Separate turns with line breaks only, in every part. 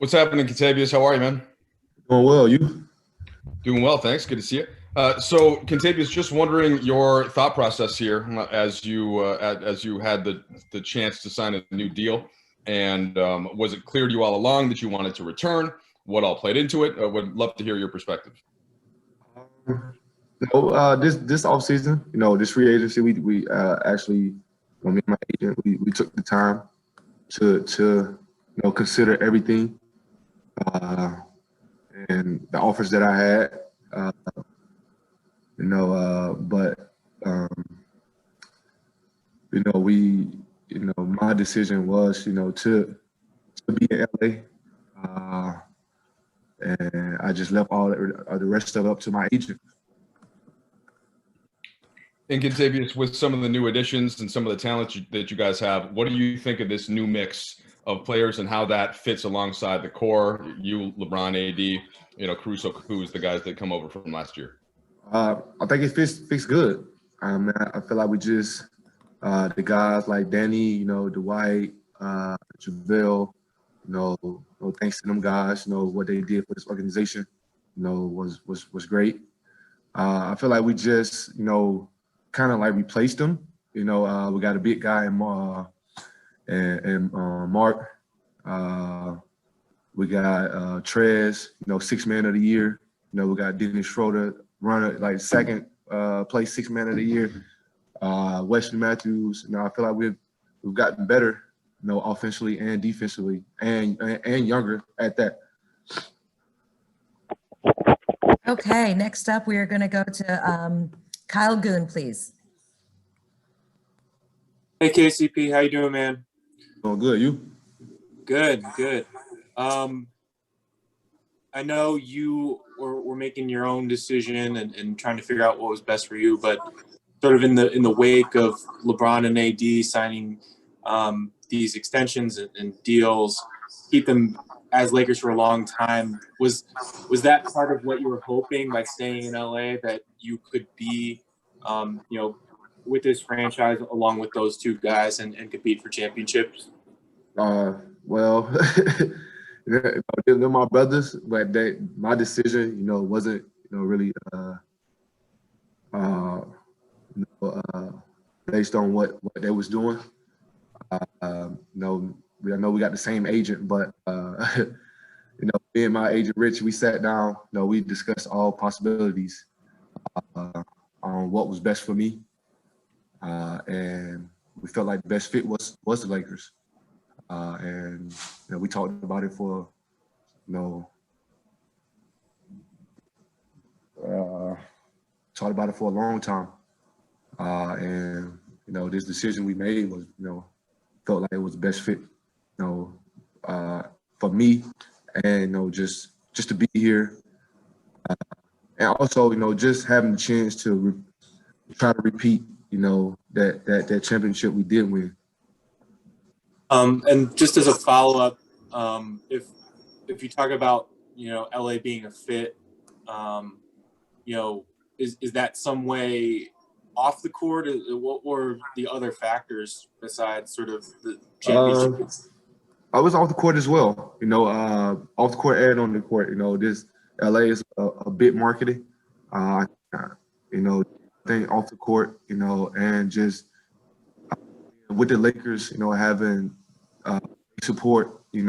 What's happening, Kentavious? How are you, man?
Doing well, you?
Doing well, thanks. Good to see you. So, Kentavious, just wondering your thought process here as you had the chance to sign a new deal, and was it clear to you all along that you wanted to return? What all played into it? Would love to hear your perspective.
This off season, this free agency, we actually, me and my agent, we took the time to consider everything, and the offers that I had, but my decision was, to be in LA, and I just left all the rest of it up to my agent.
And Kentavious, with some of the new additions and some of the talent that you guys have, what do you think of this new mix of players and how that fits alongside the core? You, LeBron, AD, Caruso, Kuz, the guys that come over from last year.
I think it fits good. I feel like we just the guys like Danny, Dwight, JaVale, thanks to them guys, what they did for this organization, was great. I feel like we just, kind of like replaced them. We got a big guy in Mark. We got Trez, sixth man of the year. We got Dennis Schroeder, runner, like second place sixth man of the year. Wesley Matthews. I feel like we've gotten better, offensively and defensively, and younger at that.
Okay, next up we are going to go to Kyle Goon, please.
Hey KCP, how you doing, man?
Doing good. You?
Good. I know you were making your own decision and trying to figure out what was best for you, but sort of in the wake of LeBron and AD signing these extensions and deals, keep them as Lakers for a long time. Was that part of what you were hoping by staying in LA, that you could be, with this franchise along with those two guys and compete for championships?
Well, they're my brothers, but my decision, wasn't, really based on what they was doing. I know we got the same agent, but me and my agent Rich, we sat down. We discussed all possibilities on what was best for me, and we felt like the best fit was the Lakers. And we talked about it for a long time, and this decision we made was felt like it was the best fit for me, and just to be here, and also just having the chance to try to repeat that championship we did win.
And just as a follow-up, if you talk about LA being a fit, is that some way off the court? What were the other factors besides sort of the championship?
I was off the court as well. Off the court and on the court. This LA is a bit marketed. I think off the court, and just with the Lakers, having support, and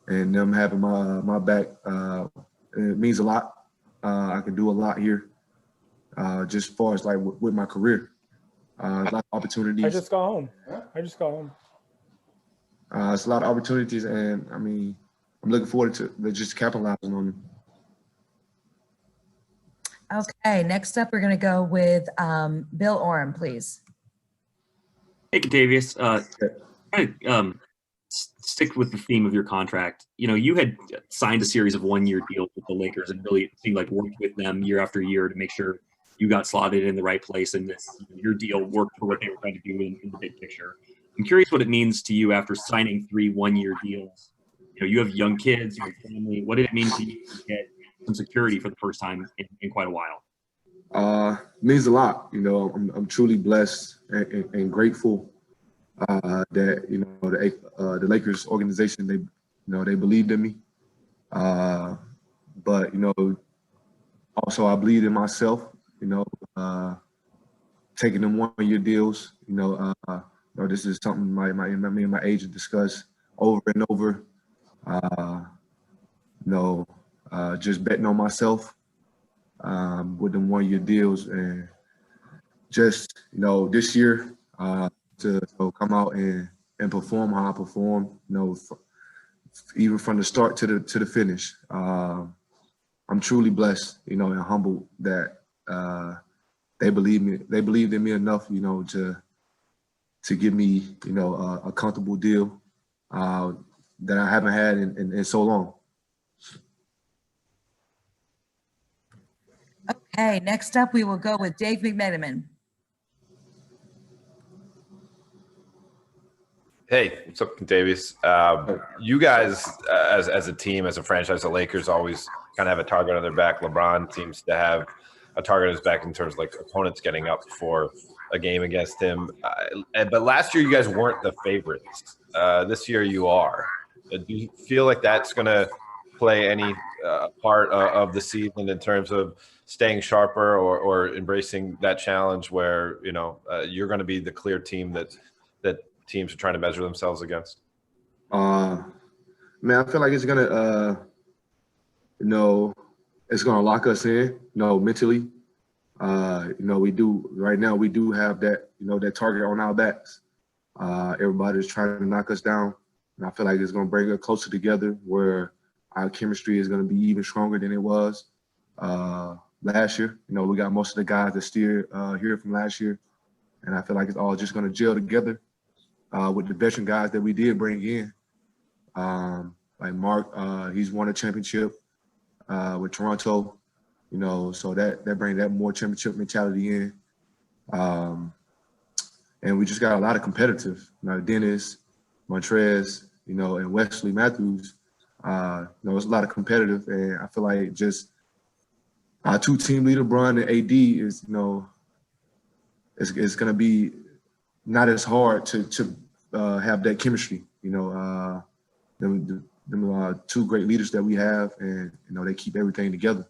them having my back, it means a lot. I can do a lot here, just as far as like with my career. A lot of opportunities.
I just got home.
It's a lot of opportunities, and I'm looking forward to just capitalizing on them.
Okay, next up we're going to go with Bill Oram, please.
Hey, Kentavious. Stick with the theme of your contract. You had signed a series of one-year deals with the Lakers and really seemed like worked with them year after year to make sure you got slotted in the right place and that your deal worked for what they were trying to do in the big picture. I'm curious what it means to you after signing 3 one-year deals. You have young kids, you have family. What did it mean to you to get some security for the first time in quite a while?
It means a lot. I'm truly blessed and grateful that the Lakers organization, You know, they believed in me. But, you know, also I believed in myself, you know, taking them one-year deals. You know, this is something me and my agent discussed over and over. You know, just betting on myself with them one-year deals, and just, you know, this year to come out and perform how I performed. You know, even from the start to the finish. I'm truly blessed, you know, and humbled that they believed in me enough, you know, to give me, you know, a comfortable deal that I haven't had in so long.
Okay, next up, we will go with Dave McMenamin.
Hey, what's up, Kentavious? You guys, as a team, as a franchise, the Lakers always kind of have a target on their back. LeBron seems to have a target on his back in terms of like opponents getting up for a game against him. But last year, you guys weren't the favorites. This year, you are. Do you feel like that's going to play any part of the season in terms of staying sharper or embracing that challenge where, you know, you're going to be the clear team that teams are trying to measure themselves against?
Man, I feel like it's gonna, you know, it's gonna lock us in, you know, mentally. You know, we do right now. We do have that, you know, that target on our backs. Everybody's trying to knock us down, and I feel like it's gonna bring us closer together, where our chemistry is gonna be even stronger than it was last year. You know, we got most of the guys that still here from last year, and I feel like it's all just gonna gel together. With the veteran guys that we did bring in, like Mark, he's won a championship with Toronto, you know, so that brings that more championship mentality in. And we just got a lot of competitive, you know, Dennis, Montrez, you know, and Wesley Matthews. You know, it's a lot of competitive, and I feel like just our two team leader, Bron and AD, is, you know, it's gonna be not as hard to have that chemistry, you know. Them two great leaders that we have, and, you know, they keep everything together.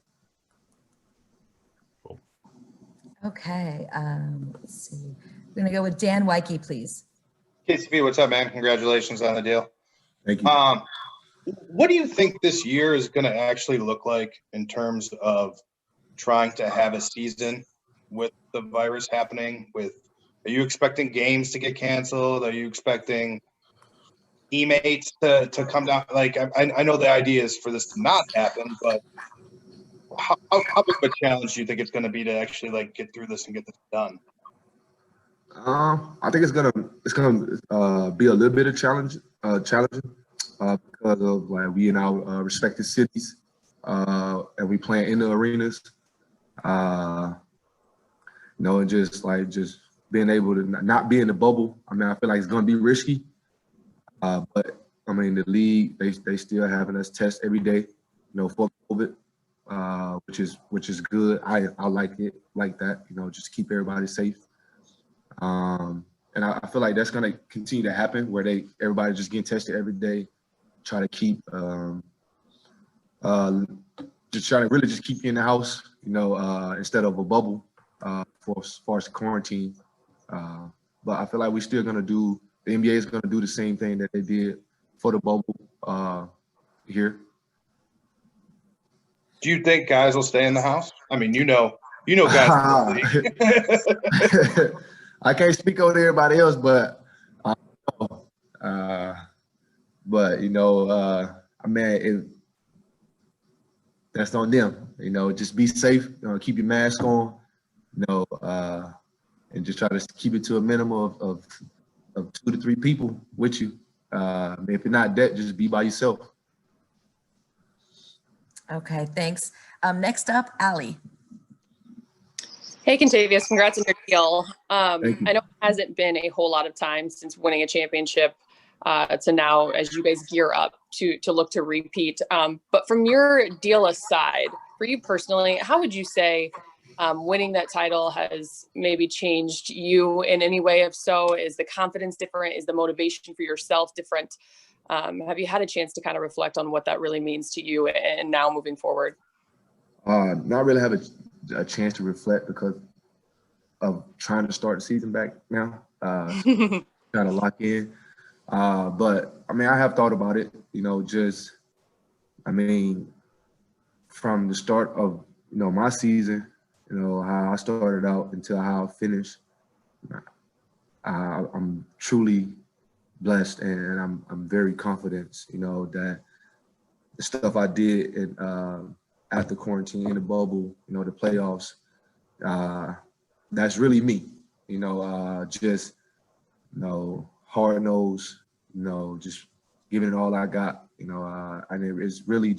Okay, let's see. We're gonna go with Dan Wyke, please.
KCP, what's up, man? Congratulations on the deal.
Thank you.
What do you think this year is going to actually look like in terms of trying to have a season with the virus happening? Are you expecting games to get canceled? Are you expecting teammates to come down? Like, I know the idea is for this to not happen, but how big of a challenge do you think it's going to be to actually, like, get through this and get this done?
I think it's gonna be a little bit of challenging because of, like, we in our respective cities and we playing in the arenas. You know, and just being able to not be in the bubble. I mean, I feel like it's gonna be risky, but I mean, the league, they still having us test every day, you know, for COVID, which is good. I like it like that, you know, just keep everybody safe. And I feel like that's gonna continue to happen, where everybody just getting tested every day, try to keep just try to really just keep you in the house, you know, instead of a bubble for as far as quarantine. But I feel like we're still gonna the NBA is gonna do the same thing that they did for the bubble here.
Do you think guys will stay in the house? I mean, you know guys.
I can't speak on everybody else, but you know, I mean, that's on them. You know, just be safe. You know, keep your mask on. You know, and just try to keep it to a minimum of 2 to 3 people with you. If you're not that, just be by yourself.
Okay, thanks. Next up, Allie.
Hey, Kentavious, congrats on your deal.
Thank you.
I know it hasn't been a whole lot of time since winning a championship to now, as you guys gear up to look to repeat. But from your deal aside, for you personally, how would you say winning that title has maybe changed you in any way? If so, is the confidence different? Is the motivation for yourself different? Have you had a chance to kind of reflect on what that really means to you and now moving forward?
Not really have a chance to reflect because of trying to start the season back now, kind of lock in. But I mean, I have thought about it, from the start of, my season, how I started out until how I finished. I'm truly blessed, and I'm very confident, that the stuff I did after quarantine in the bubble, the playoffs, that's really me, just, hard nose, just giving it all I got, and it's really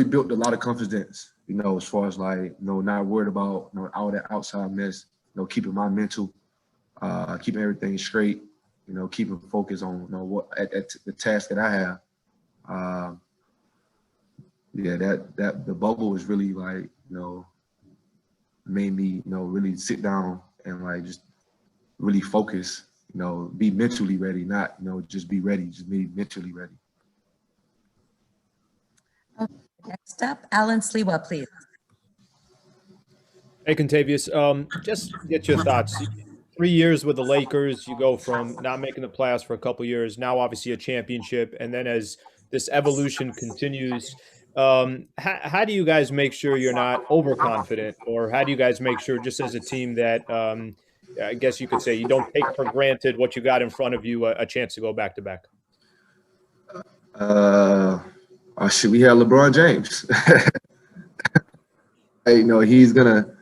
built a lot of confidence, as far as like, not worried about, all that outside mess, keeping my mental, keeping everything straight, keeping focus on, what at the task that I have. That the bubble is really like, made me, really sit down and like just really focus, be mentally ready, not, just be ready, just be mentally ready.
Okay, next up, Alan Sliwa, please.
Hey, Kentavious, just get your thoughts. 3 years with the Lakers, you go from not making the playoffs for a couple years, now obviously a championship, and then as this evolution continues, how do you guys make sure you're not overconfident, or how do you guys make sure, just as a team, that I guess you could say you don't take for granted what you got in front of you, a chance to go back to back?
Should we have LeBron James? Hey, he's gonna.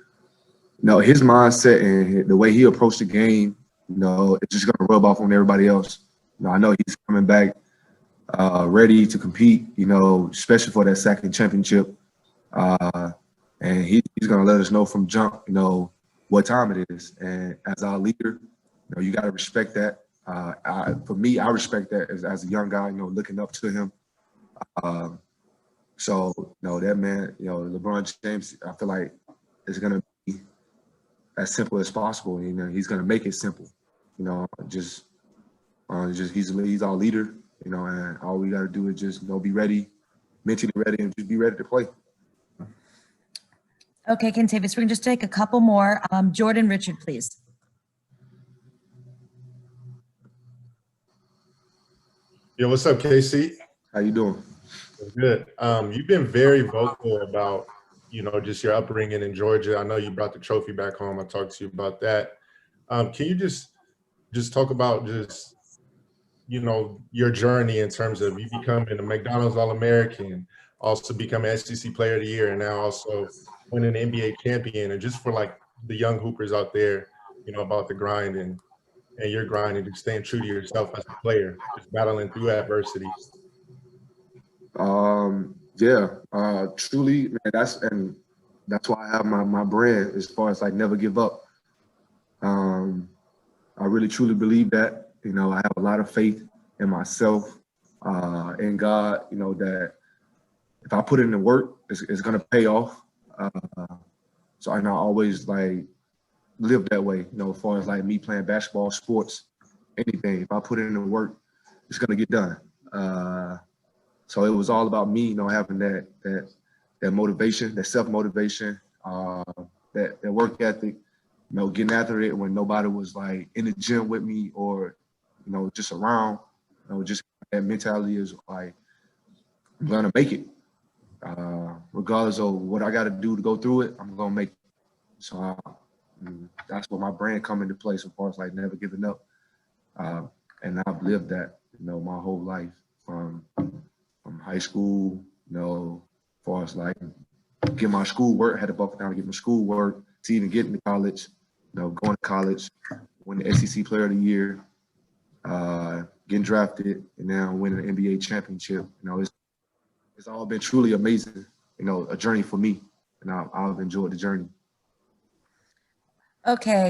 No, his mindset and the way he approached the game, it's just going to rub off on everybody else. I know he's coming back ready to compete, especially for that second championship. And he's going to let us know from jump, what time it is. And as our leader, you got to respect that. For me, I respect that as a young guy, looking up to him. That man, LeBron James, I feel like is going to be as simple as possible. He's gonna make it simple. He's our leader. And all we gotta do is just be ready, mentally ready, and just be ready to play.
Okay, Kentavious, we're gonna just take a couple more. Jordan Richard, please.
Yo, what's up, KC?
How you doing?
Good. You've been very vocal about just your upbringing in Georgia. I know you brought the trophy back home. I talked to you about that. Can you just talk about your journey in terms of you becoming a McDonald's All-American, also becoming SEC Player of the Year, and now also winning an NBA champion, and just for like the young hoopers out there, about the grind and your grind and just staying true to yourself as a player, just battling through adversity.
Truly, man, that's why I have my brand as far as like never give up. I really truly believe that, I have a lot of faith in myself, in God, that if I put in the work, it's gonna pay off. So I always like live that way, as far as like me playing basketball, sports, anything. If I put in the work, it's gonna get done. So it was all about me, having that motivation, that self-motivation, that work ethic, getting after it when nobody was like in the gym with me or, just around, just that mentality is like, I'm gonna make it. Regardless of what I gotta do to go through it, I'm gonna make it. So that's where my brand come into place, as far as like never giving up. And I've lived that, my whole life from high school, as far as like get my schoolwork, had to buckle down to get my schoolwork, to even get into college, going to college, win the SEC Player of the Year, getting drafted, and now winning an NBA championship. It's all been truly amazing, a journey for me, and I've enjoyed the journey.
Okay.